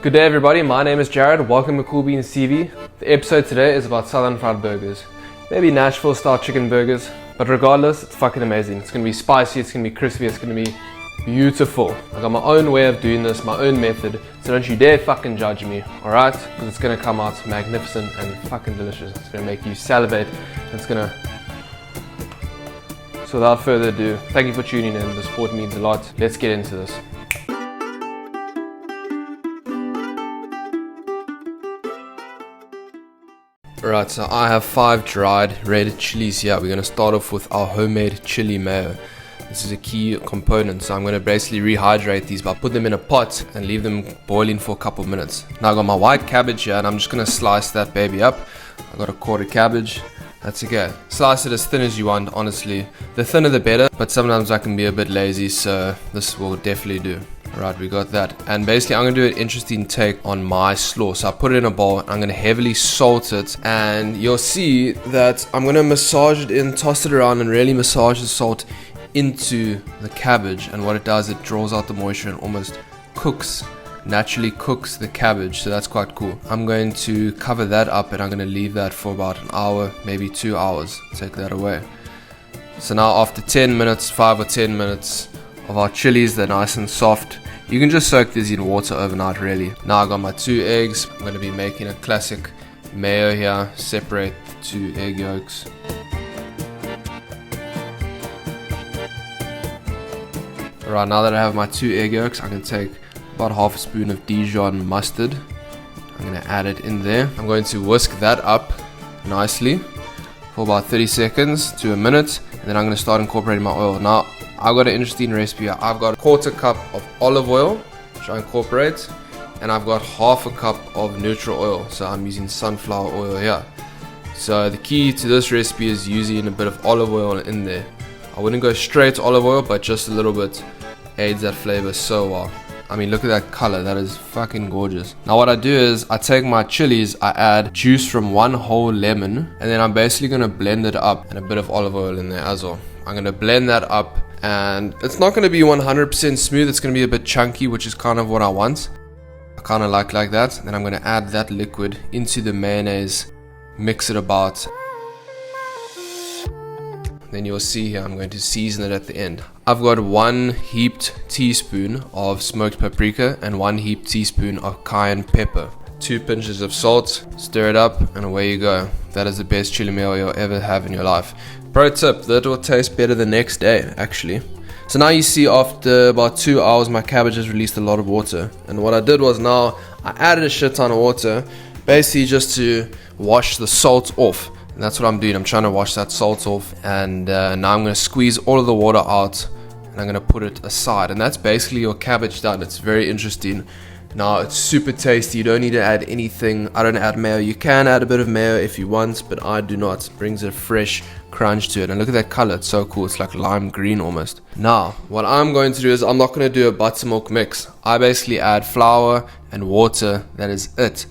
Good day everybody, my name is Jared, welcome to Cool Beans TV. The episode today is about Southern fried burgers. Maybe Nashville style chicken burgers, but regardless, it's fucking amazing. It's gonna be spicy, it's gonna be crispy, it's gonna be beautiful. I got my own way of doing this, my own method, so don't you dare fucking judge me, alright? Because it's gonna come out magnificent and fucking delicious. It's gonna make you salivate, it's gonna... So without further ado, thank you for tuning in, the support means a lot. Let's get into this. Right, so I have 5 dried red chilies here. We're going to start off with our homemade chili mayo. This is a key component, so I'm going to basically rehydrate these by put them in a pot and leave them boiling for a couple of minutes. Now I got my white cabbage here and I'm just going to slice that baby up. I got a quarter cabbage. That's okay. Slice it as thin as you want, honestly. The thinner the better, but sometimes I can be a bit lazy, so this will definitely do. Right, we got that. And basically I'm going to do an interesting take on my slaw. So I put it in a bowl, I'm going to heavily salt it, and you'll see that I'm going to massage it in, toss it around and really massage the salt into the cabbage. And what it does, it draws out the moisture and almost naturally cooks the cabbage. So that's quite cool. I'm going to cover that up and I'm going to leave that for about an hour, maybe 2 hours. Take that away. So now after 10 minutes, 5 or 10 minutes of our chilies, they're nice and soft. You can just soak these in water overnight really. Now I got my 2 eggs. I'm going to be making a classic mayo here. Separate the 2 egg yolks. Alright, now that I have my 2 egg yolks, I can take about half a spoon of Dijon mustard. I'm going to add it in there. I'm going to whisk that up nicely for about 30 seconds to a minute, and then I'm going to start incorporating my oil. Now I've got an interesting recipe here. I've got a quarter cup of olive oil, which I incorporate, and I've got half a cup of neutral oil, so I'm using sunflower oil here. So the key to this recipe is using a bit of olive oil in there. I wouldn't go straight to olive oil, but just a little bit aids that flavor so well. I mean, look at that color, that is fucking gorgeous. Now what I do is I take my chilies, I add juice from 1 whole lemon, and then I'm basically going to blend it up, and a bit of olive oil in there as well. I'm going to blend that up, and it's not going to be 100% smooth, it's going to be a bit chunky, which is kind of what I want. I kind of like that. Then I'm going to add that liquid into the mayonnaise, mix it about. Then you'll see here I'm going to season it at the end. I've got 1 heaped teaspoon of smoked paprika and 1 heaped teaspoon of cayenne pepper. 2 pinches of salt, stir it up, and away you go. That is the best chili mayo you'll ever have in your life. Pro tip, that will taste better the next day actually. So now you see after about 2 hours my cabbage has released a lot of water, and what I did was now I added a shit ton of water basically just to wash the salt off. And that's what I'm doing. I'm trying to wash that salt off, and now I'm going to squeeze all of the water out and I'm going to put it aside, and that's basically your cabbage done. It's very interesting. Now it's super tasty. You don't need to add anything. I don't add mayo. You can add a bit of mayo if you want, but I do not. It brings a fresh crunch to it, and look at that color. It's so cool. It's like lime green almost. Now what I'm going to do is I'm not going to do a buttermilk mix. I basically add flour and water. That is it.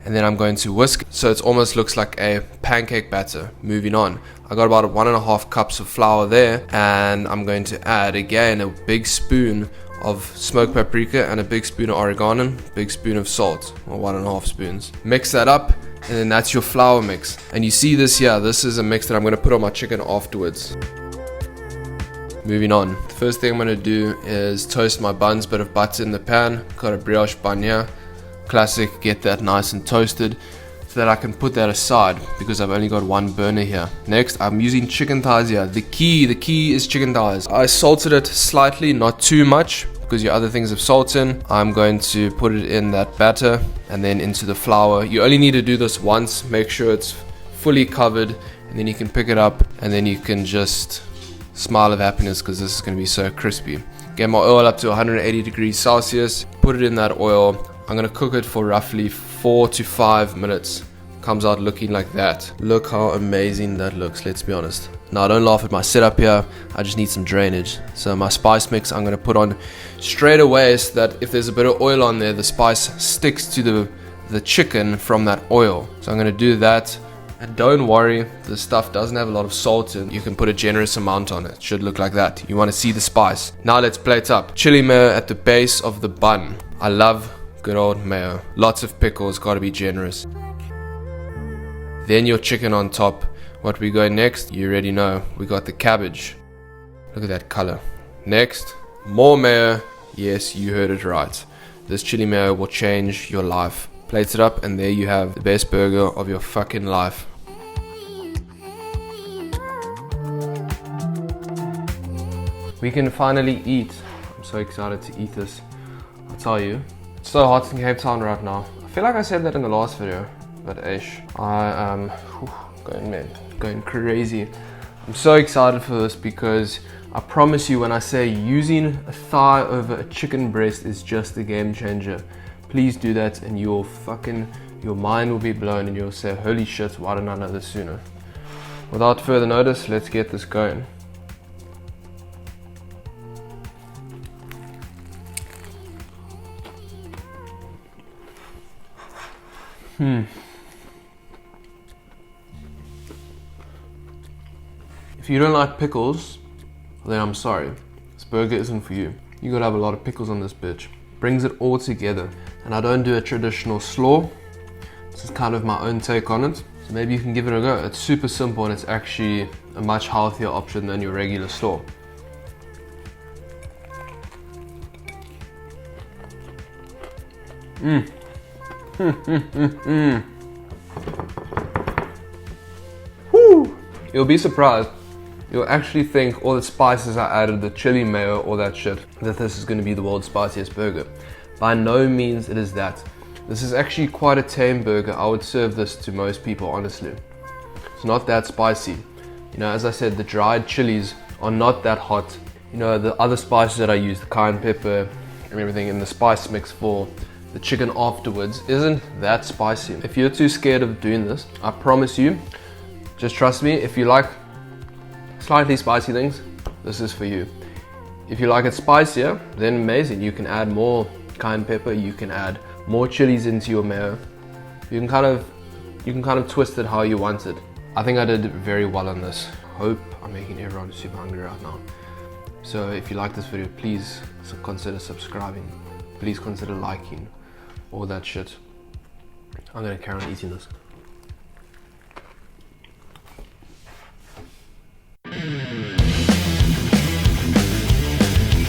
And then I'm going to whisk so it almost looks like a pancake batter. Moving on, I got about 1.5 cups of flour there, and I'm going to add again a big spoon of smoked paprika and a big spoon of oregano, big spoon of salt, or 1.5 spoons. Mix that up, and then that's your flour mix. And you see this here, this is a mix that I'm going to put on my chicken afterwards. Moving on, the first thing I'm going to do is toast my buns, bit of butter in the pan. Got a brioche bun here. Classic, get that nice and toasted so that I can put that aside because I've only got 1 burner here. Next, I'm using chicken thighs here. The key is chicken thighs. I salted it slightly, not too much, because your other things have salt in. I'm going to put it in that batter and then into the flour. You only need to do this once, make sure it's fully covered, and then you can pick it up and then you can just smile of happiness because this is going to be so crispy. Get my oil up to 180 degrees Celsius, put it in that oil. I'm going to cook it for roughly 4 to 5 minutes. Comes out looking like that. Look how amazing that looks, let's be honest. Now don't laugh at my setup here, I just need some drainage. So my spice mix I'm going to put on straight away so that if there's a bit of oil on there, the spice sticks to the chicken from that oil. So I'm going to do that. And don't worry, the stuff doesn't have a lot of salt in. You can put a generous amount on it. It should look like that. You want to see the spice. Now let's plate up. Chili mayo at the base of the bun. I love good old mayo. Lots of pickles, gotta be generous. Then your chicken on top. What we go next, you already know. We got the cabbage. Look at that color. Next, more mayo. Yes, you heard it right. This chili mayo will change your life. Plate it up and there you have the best burger of your fucking life. We can finally eat. I'm so excited to eat this. I'll tell you, it's so hot in Cape Town right now. I feel like I said that in the last video, but I am going crazy. I'm so excited for this because I promise you, when I say using a thigh over a chicken breast is just a game changer, please do that and your mind will be blown and you'll say, holy shit, why didn't I know this sooner? Without further notice, let's get this going. If you don't like pickles, then I'm sorry. This burger isn't for you. You gotta have a lot of pickles on this bitch. Brings it all together. And I don't do a traditional slaw. This is kind of my own take on it. So maybe you can give it a go. It's super simple and it's actually a much healthier option than your regular slaw. Woo! You'll be surprised. You'll actually think all the spices I added, the chili mayo, all that shit, that this is going to be the world's spiciest burger. By no means it is that. This is actually quite a tame burger. I would serve this to most people, honestly. It's not that spicy. You know, as I said, the dried chilies are not that hot. You know, the other spices that I use, the cayenne pepper and everything in the spice mix for the chicken afterwards, isn't that spicy. If you're too scared of doing this, I promise you, just trust me, if you like slightly spicy things, this is for you. If you like it spicier, then amazing. You can add more cayenne pepper, you can add more chilies into your mayo. You can kind of twist it how you want it. I think I did very well on this. Hope I'm making everyone super hungry right now. So if you like this video, please consider subscribing. Please consider liking all that shit. I'm gonna carry on eating this.